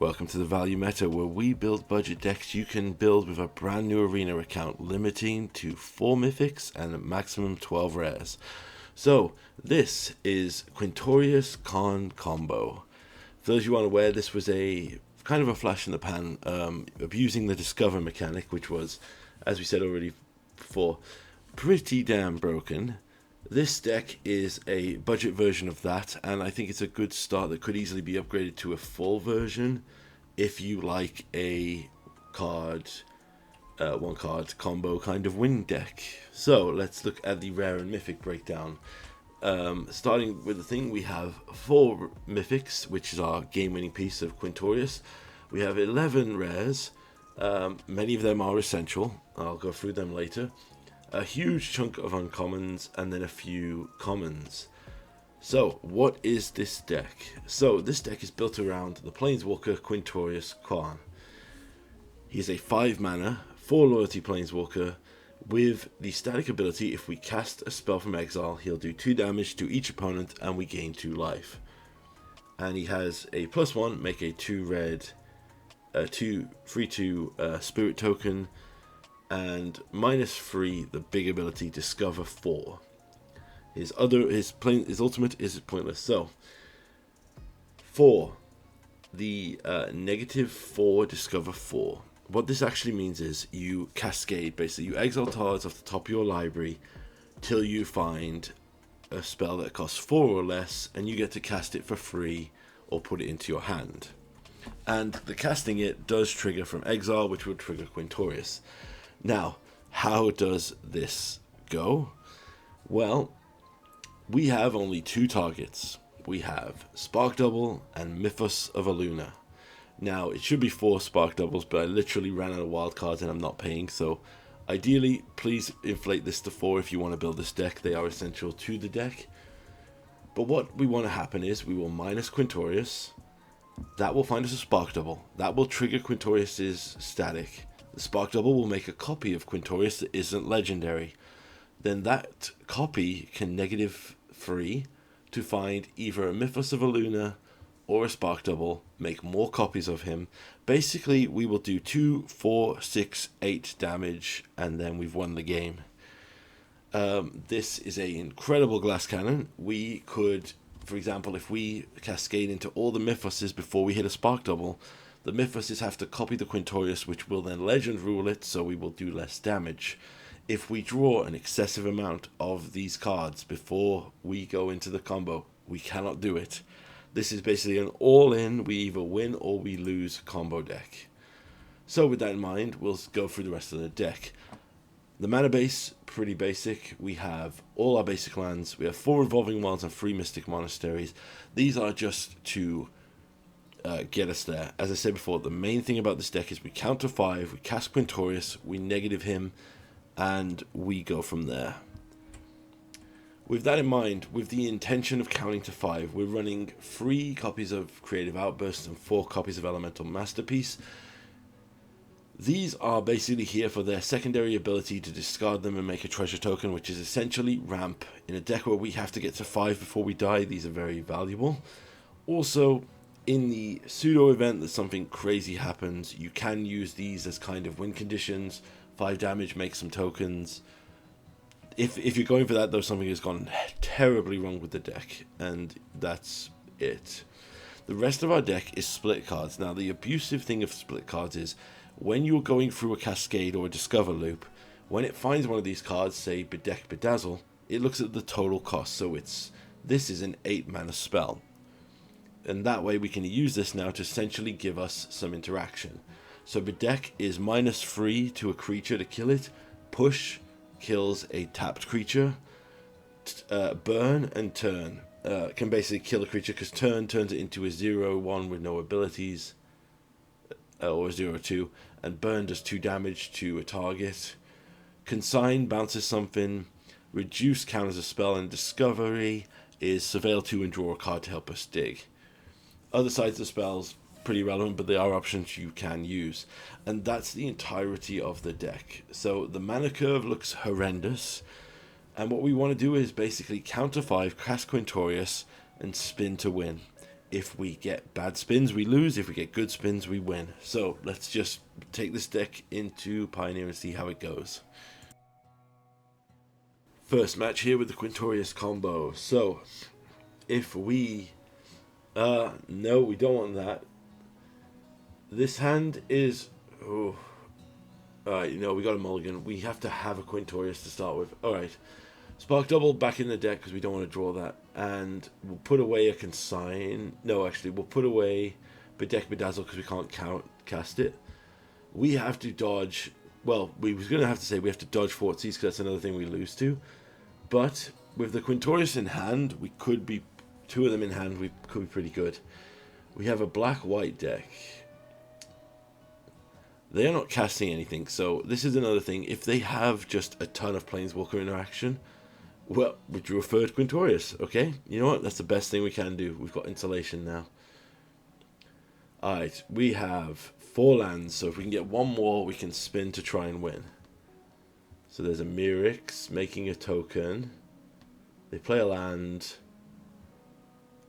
Welcome to the Value Meta, where we build budget decks you can build with a brand new arena account, limiting to 4 mythics and a maximum 12 rares. So, this is Quintorius Con Combo. For those of you unaware, this was a kind of a flash in the pan, abusing the Discover mechanic, which was, as we said already before, pretty damn broken. This deck is a budget version of that, and I think it's a good start that could easily be upgraded to a full version if you like a one card combo kind of win deck. So let's look at the rare and mythic breakdown. Starting with the thing, we have 4 mythics, which is our game-winning piece of Quintorius. We have 11 rares. Many of them are essential. I'll go through them later. A huge chunk of uncommons, and then a few commons. So, what is this deck? So, this deck is built around the Planeswalker Quintorius Quan. He's a 5 mana, 4 loyalty Planeswalker, with the static ability: if we cast a spell from exile, he'll do 2 damage to each opponent, and we gain 2 life. And he has a +1, make a 2 red, 2 spirit token, and -3 the big ability Discover 4. His ultimate is pointless. So for the -4 Discover 4, what this actually means is you cascade. Basically, you exile cards off the top of your library till you find a spell that costs 4 or less, and you get to cast it for free or put it into your hand. And the casting it does trigger from exile, which would trigger Quintorius. Now, how does this go? Well, we have only 2 targets. We have Spark Double and Mythos of Aluna. Now, it should be 4 Spark Doubles, but I literally ran out of wild cards and I'm not paying, so ideally, please inflate this to 4 if you want to build this deck. They are essential to the deck. But what we want to happen is we will minus Quintorius. That will find us a Spark Double. That will trigger Quintorius's static. The Spark Double will make a copy of Quintorius that isn't legendary. Then that copy can -3 to find either a Mythos of Aluna or a Spark Double, make more copies of him. Basically, we will do 2, 4, 6, 8 damage, and then we've won the game. This is an incredible glass cannon. We could, for example, if we cascade into all the Mythoses before we hit a Spark Double, the Mythoses have to copy the Quintorius, which will then legend rule it, so we will do less damage. If we draw an excessive amount of these cards before we go into the combo, we cannot do it. This is basically an all-in, we either win or we lose combo deck. So with that in mind, we'll go through the rest of the deck. The mana base, pretty basic. We have all our basic lands. We have 4 Revolving Wilds and 3 Mystic Monasteries. These are just to get us there. As I said before, the main thing about this deck is we counter 5, we cast Quintorius, we negative him, and we go from there. With that in mind, with the intention of counting to 5, we're running 3 copies of Creative Outburst and 4 copies of Elemental Masterpiece. These are basically here for their secondary ability to discard them and make a treasure token, which is essentially ramp. In a deck where we have to get to 5 before we die, these are very valuable. Also, in the pseudo event that something crazy happens, you can use these as kind of win conditions. 5 damage, make some tokens. If you're going for that, though, something has gone terribly wrong with the deck, and that's it. The rest of our deck is split cards. Now, the abusive thing of split cards is when you're going through a cascade or a discover loop, when it finds one of these cards, say Bedeck Bedazzle, it looks at the total cost. So this is an 8 mana spell. And that way we can use this now to essentially give us some interaction. So Bedeck is -3 to a creature to kill it. Push kills a tapped creature. Burn and turn can basically kill a creature, because turn turns it into a 0/1 with no abilities, or a 0/2, and burn does 2 damage to a target. Consign bounces something. Reduce counters a spell, and discovery is surveil 2 and draw a card to help us dig. Other sides of the spells, pretty relevant, but they are options you can use. And that's the entirety of the deck. So the mana curve looks horrendous. And what we want to do is basically counter 5, cast Quintorius, and spin to win. If we get bad spins, we lose. If we get good spins, we win. So let's just take this deck into Pioneer and see how it goes. First match here with the Quintorius combo. So if we... no, we don't want that. This hand is... Oh. Alright, we got a mulligan. We have to have a Quintorius to start with. Alright. Spark Double back in the deck because we don't want to draw that. And we'll put away a Consign. No, actually, we'll put away Bedeck Bedazzle because we can't cast it. We have to dodge... Well, we was going to have to say we have to dodge Thoughtseize because that's another thing we lose to. But with the Quintorius in hand, we could be... Two of them in hand, we could be pretty good. We have a black-white deck. They are not casting anything, so this is another thing. If they have just a ton of Planeswalker interaction, well, we drew a third Quintorius, okay? You know what? That's the best thing we can do. We've got insulation now. Alright, we have 4 lands, so if we can get one more, we can spin to try and win. So there's a Mythic making a token. They play a land.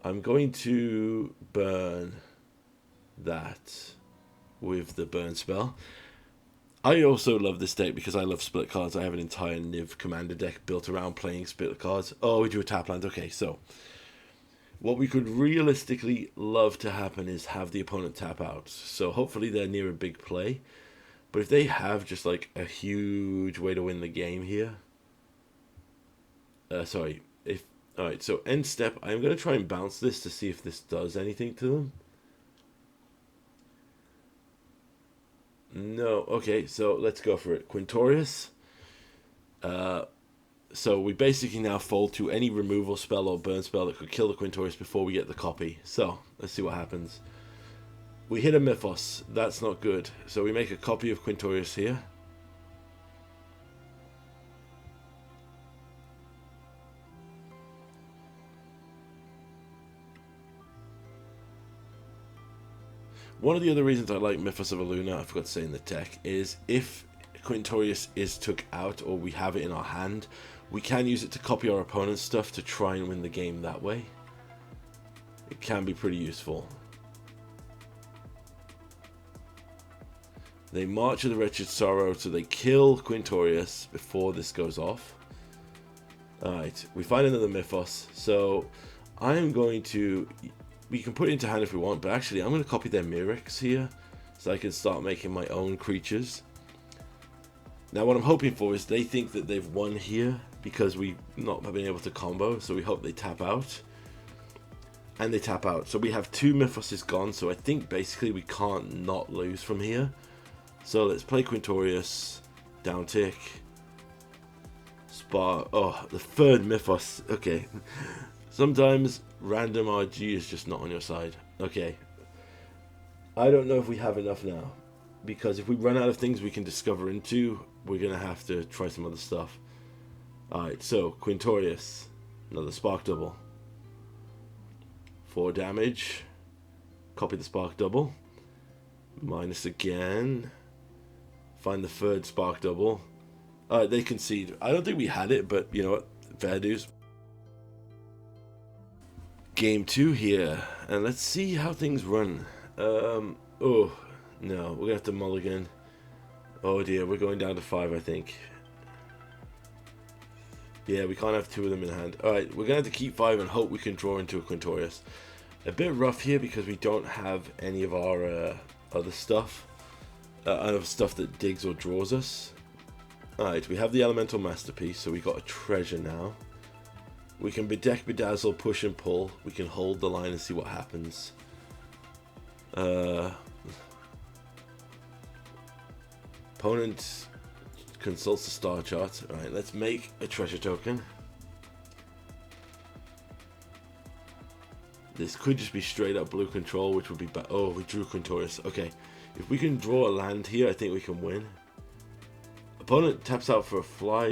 I'm going to burn that with the burn spell. I also love this deck because I love split cards. I have an entire Niv commander deck built around playing split cards. Oh, we drew a tap land. Okay, so what we could realistically love to happen is have the opponent tap out. So hopefully they're near a big play. But if they have just like a huge way to win the game here. Alright, so end step. I'm going to try and bounce this to see if this does anything to them. No, okay, so let's go for it. Quintorius. So we basically now fold to any removal spell or burn spell that could kill the Quintorius before we get the copy. So, let's see what happens. We hit a Mythos. That's not good. So we make a copy of Quintorius here. One of the other reasons I like Mythos of Aluna, I forgot to say in the tech, is if Quintorius is took out or we have it in our hand, we can use it to copy our opponent's stuff to try and win the game that way. It can be pretty useful. They March of the Wretched Sorrow, so they kill Quintorius before this goes off. Alright, we find another Mythos, so I am going to... We can put it into hand if we want, but actually I'm going to copy their Myrics here so I can start making my own creatures. Now what I'm hoping for is they think that they've won here because we've not been able to combo, so we hope they tap out. And they tap out. So we have 2 Mythoses gone, so I think basically we can't not lose from here. So let's play Quintorius, down tick, Spark. Oh, the 3rd Mythos. Okay. Sometimes random RG is just not on your side. Okay. I don't know if we have enough now. Because if we run out of things we can discover into, we're going to have to try some other stuff. Alright, so Quintorius. Another Spark Double. 4 damage. Copy the Spark Double. Minus again. Find the 3rd Spark Double. Alright, they concede. I don't think we had it, but you know what? Fair dues. Game 2 here, and let's see how things run. Oh, no, we're gonna have to mulligan. Oh dear, we're going down to 5, I think. Yeah, we can't have 2 of them in hand. Alright, we're gonna have to keep 5 and hope we can draw into a Quintorius. A bit rough here because we don't have any of our other stuff. Other stuff that digs or draws us. Alright, we have the Elemental Masterpiece, so we got a treasure now. We can Bedeck, Bedazzle, push and pull. We can hold the line and see what happens. Opponent consults the star chart. Alright, let's make a treasure token. This could just be straight up blue control, which would be bad. Oh, we drew Quintorius. Okay, if we can draw a land here, I think we can win. Opponent taps out for a fly.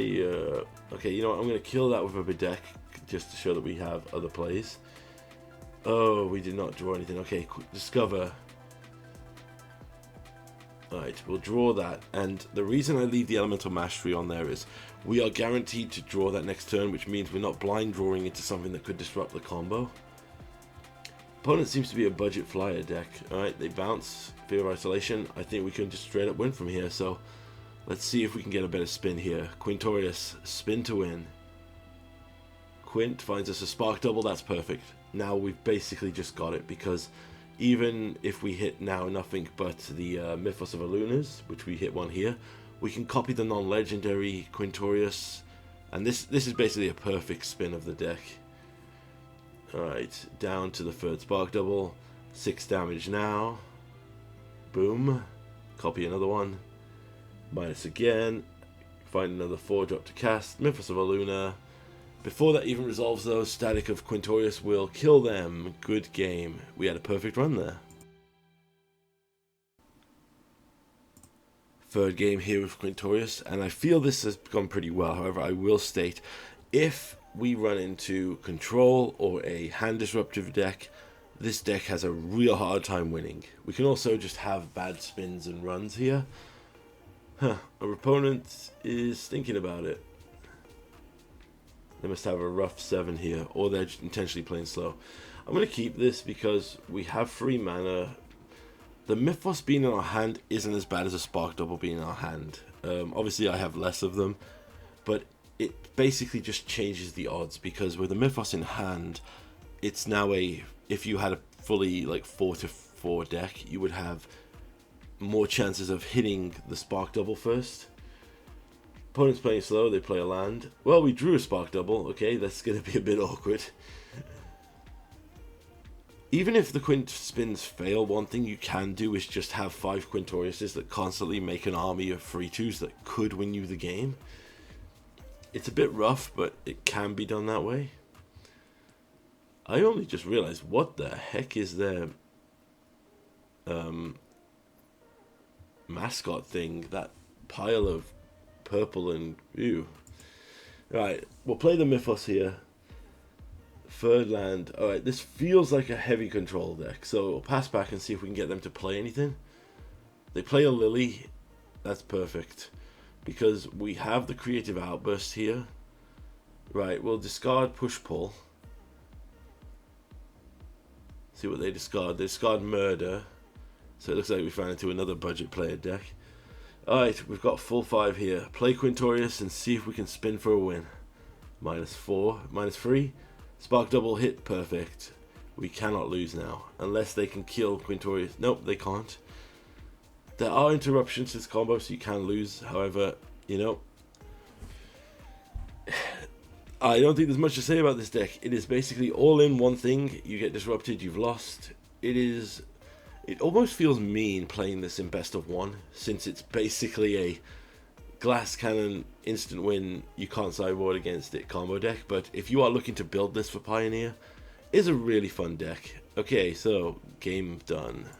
Okay, you know what? I'm going to kill that with a Bedeck just to show that we have other plays. Oh, we did not draw anything. Okay, discover. Alright, we'll draw that. And the reason I leave the Elemental Mastery on there is we are guaranteed to draw that next turn, which means we're not blind drawing into something that could disrupt the combo. Opponent seems to be a budget flyer deck. Alright, they bounce. Fear of Isolation. I think we can just straight up win from here, so let's see if we can get a better spin here. Quintorius, spin to win. Quint finds us a Spark Double, that's perfect. Now we've basically just got it, because even if we hit now nothing but the Mythos of Lunas, which we hit one here, we can copy the non-legendary Quintorius, and this is basically a perfect spin of the deck. Alright, down to the third Spark Double, 6 damage now. Boom. Copy another one. Minus again. Find another 4 drop to cast. Mythos of Luna. Before that even resolves though, Static of Quintorius will kill them. Good game. We had a perfect run there. Third game here with Quintorius, and I feel this has gone pretty well. However, I will state, if we run into control or a hand disruptive deck, this deck has a real hard time winning. We can also just have bad spins and runs here. Our opponent is thinking about it. They must have a rough 7 here, or they're intentionally playing slow. I'm going to keep this because we have free mana. The Mythos being in our hand isn't as bad as a Spark Double being in our hand. Obviously I have less of them, but it basically just changes the odds, because with a Mythos in hand, it's now if you had a fully like 4-4 deck, you would have more chances of hitting the Spark Double first. Opponent's playing slow, they play a land. Well, we drew a Spark Double, okay, that's going to be a bit awkward. Even if the Quint spins fail, one thing you can do is just have 5 Quintoriuses that constantly make an army of 3/2s that could win you the game. It's a bit rough, but it can be done that way. I only just realized, what the heck is their mascot thing? That pile of purple and ew. Right, we'll play the Mythos here. Third land. Alright, this feels like a heavy control deck, so we'll pass back and see if we can get them to play anything. They play a Lily. That's perfect, because we have the Creative Outburst here. Right, we'll discard Push-Pull. See what they discard. They discard Murder. So it looks like we found into another budget player deck. Alright, we've got full 5 here. Play Quintorius and see if we can spin for a win. -4, -3. Spark Double hit, perfect. We cannot lose now, unless they can kill Quintorius. Nope, they can't. There are interruptions to this combo, so you can lose. However, you know, I don't think there's much to say about this deck. It is basically all in one thing. You get disrupted, you've lost. It almost feels mean playing this in best of 1, since it's basically a glass cannon instant win, you can't sideboard against it combo deck. But if you are looking to build this for Pioneer, it's a really fun deck. Okay, so game done.